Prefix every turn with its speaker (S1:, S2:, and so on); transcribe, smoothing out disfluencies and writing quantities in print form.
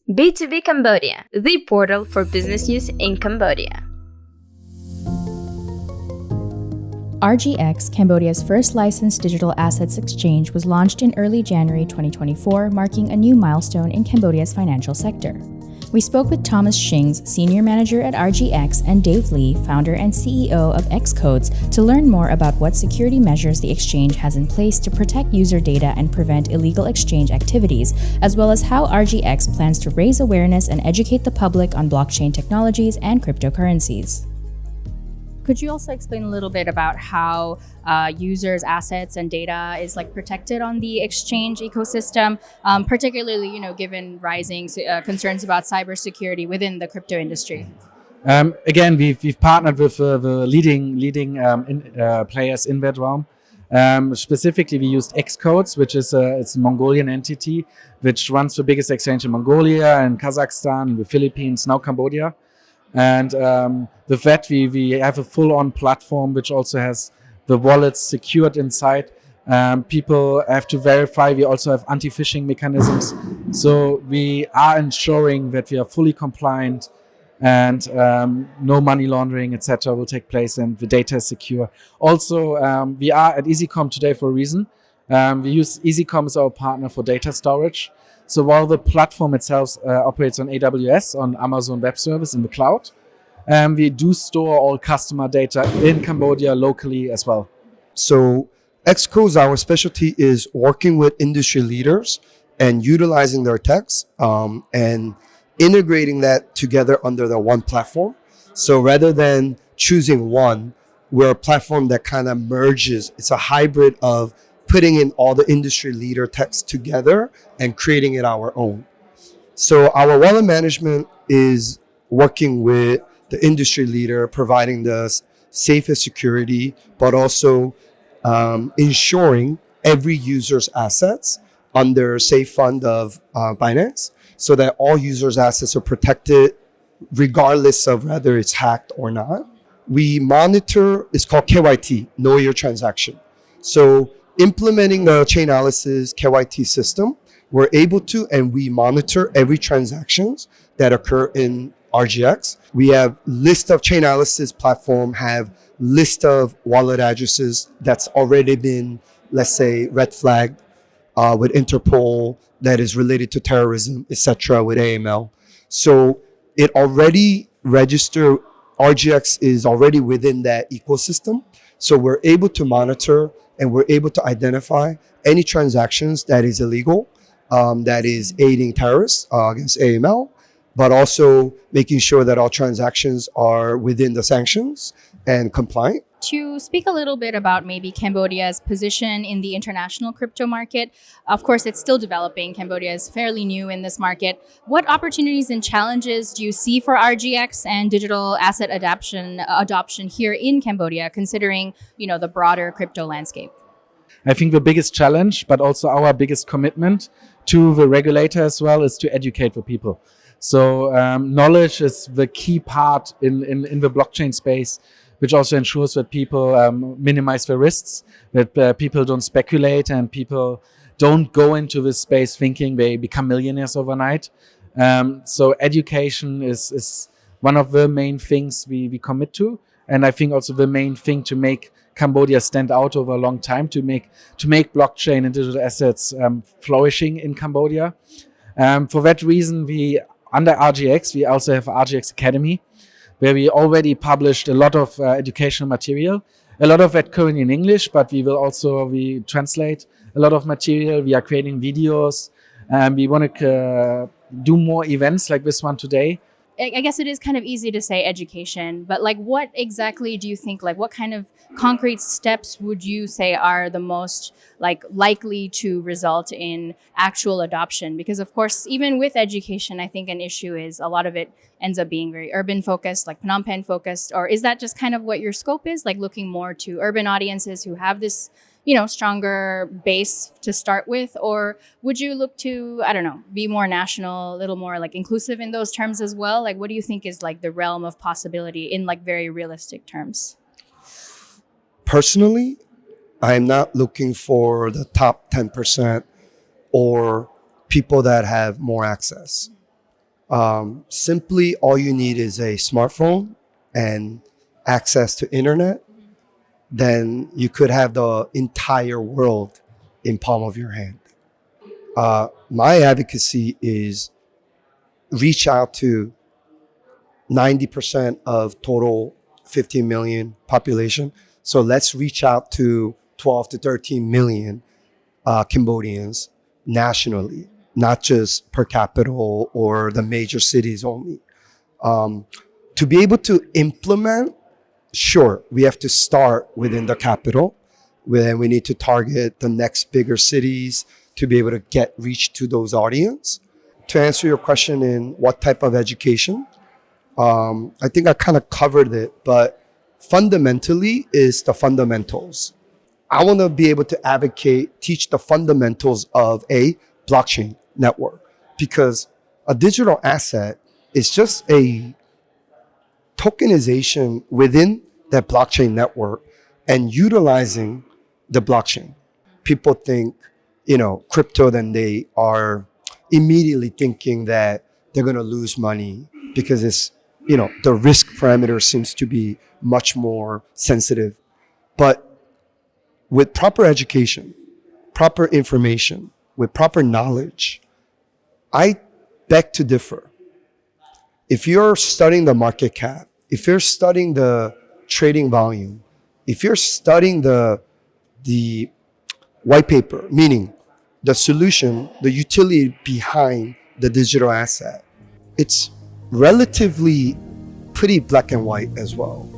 S1: B2B Cambodia, the portal for business use in Cambodia.
S2: RGX, Cambodia's first licensed digital assets exchange, was launched in early January 2024, marking a new milestone in Cambodia's financial sector. We spoke with Thomas Shings, Senior Manager at RGX, and Dave Lee, Founder and CEO of Xcodes, to learn more about what security measures the exchange has in place to protect user data and prevent illegal exchange activities, as well as how RGX plans to raise awareness and educate the public on blockchain technologies and cryptocurrencies. Could you also explain a little bit about how users' assets and data is protected on the exchange ecosystem, particularly given rising concerns about cybersecurity within the crypto industry?
S3: Again, we've partnered with the leading players in that realm. Specifically, we used Xcodes, which is it's a Mongolian entity which runs the biggest exchange in Mongolia and Kazakhstan, the Philippines, now Cambodia. And with that, we have a full-on platform which also has the wallets secured inside. People have to verify. We also have anti-phishing mechanisms. So we are ensuring that we are fully compliant and no money laundering, etc. will take place and the data is secure. Also, we are at EasyCom today for a reason. We use EasyCom as our partner for data storage. So while the platform itself operates on AWS, on Amazon Web Service in the cloud, we do store all customer data in Cambodia locally as well.
S4: So Xcodes, our specialty is working with industry leaders and utilizing their techs and integrating that together under the one platform. So rather than choosing one, we're a platform that kind of merges. It's a hybrid of putting in all the industry leader techs together and creating it our own. So our wallet management is working with the industry leader, providing the safest security, but also ensuring every user's assets under safe fund of Binance, so that all users' assets are protected regardless of whether it's hacked or not. We monitor, it's called KYT, Know Your Transaction. So implementing the Chainalysis KYT system, we're able to, and we monitor every transactions that occur in RGX. We have list of Chainalysis platform, have list of wallet addresses that's already been, let's say, red flagged with Interpol, that is related to terrorism, etc., with AML. So it already registered, RGX is already within that ecosystem. So we're able to monitor and we're able to identify any transactions that is illegal, that is aiding terrorists against AML, but also making sure that all transactions are within the sanctions and compliant.
S2: To speak a little bit about maybe Cambodia's position in the international crypto market, of course, it's still developing. Cambodia is fairly new in this market. What opportunities and challenges do you see for RGX and digital asset adoption here in Cambodia, considering the broader crypto landscape?
S3: I think the biggest challenge, but also our biggest commitment to the regulator as well, is to educate the people. So knowledge is the key part in the blockchain space, which also ensures that people minimize the risks, that people don't speculate and people don't go into this space thinking they become millionaires overnight. So education is one of the main things we commit to. And I think also the main thing to make Cambodia stand out over a long time, to make blockchain and digital assets flourishing in Cambodia. For that reason, under RGX, we also have RGX Academy, where we already published a lot of educational material. A lot of that currently in English, but we translate a lot of material. We are creating videos. We want to do more events like this one today.
S2: I guess it is kind of easy to say education, but what exactly do you think, what kind of concrete steps would you say are the most likely to result in actual adoption? Because of course, even with education, I think an issue is a lot of it ends up being very urban focused, like Phnom Penh focused, or is that just kind of what your scope is, looking more to urban audiences who have this stronger base to start with? Or would you look to, be more national, a little more inclusive in those terms as well? What do you think is the realm of possibility in very realistic terms?
S4: Personally, I'm not looking for the top 10% or people that have more access. Simply, all you need is a smartphone and access to internet. Then you could have the entire world in palm of your hand. My advocacy is reach out to 90% of total 15 million population. So let's reach out to 12 to 13 million Cambodians nationally, not just per capita or the major cities only. To be able to implement, sure, we have to start within the capital. Then we need to target the next bigger cities to be able to get reach to those audience. To answer your question in what type of education, I think I kind of covered it, but fundamentally is the fundamentals. I want to be able to advocate, teach the fundamentals of a blockchain network, because a digital asset is just a tokenization within that blockchain network and utilizing the blockchain. People think, crypto, then they are immediately thinking that they're going to lose money because the risk parameter seems to be much more sensitive. But with proper education, proper information, with proper knowledge, I beg to differ. If you're studying the market cap, if you're studying the trading volume, if you're studying the white paper, meaning the solution, the utility behind the digital asset, it's relatively pretty black and white as well.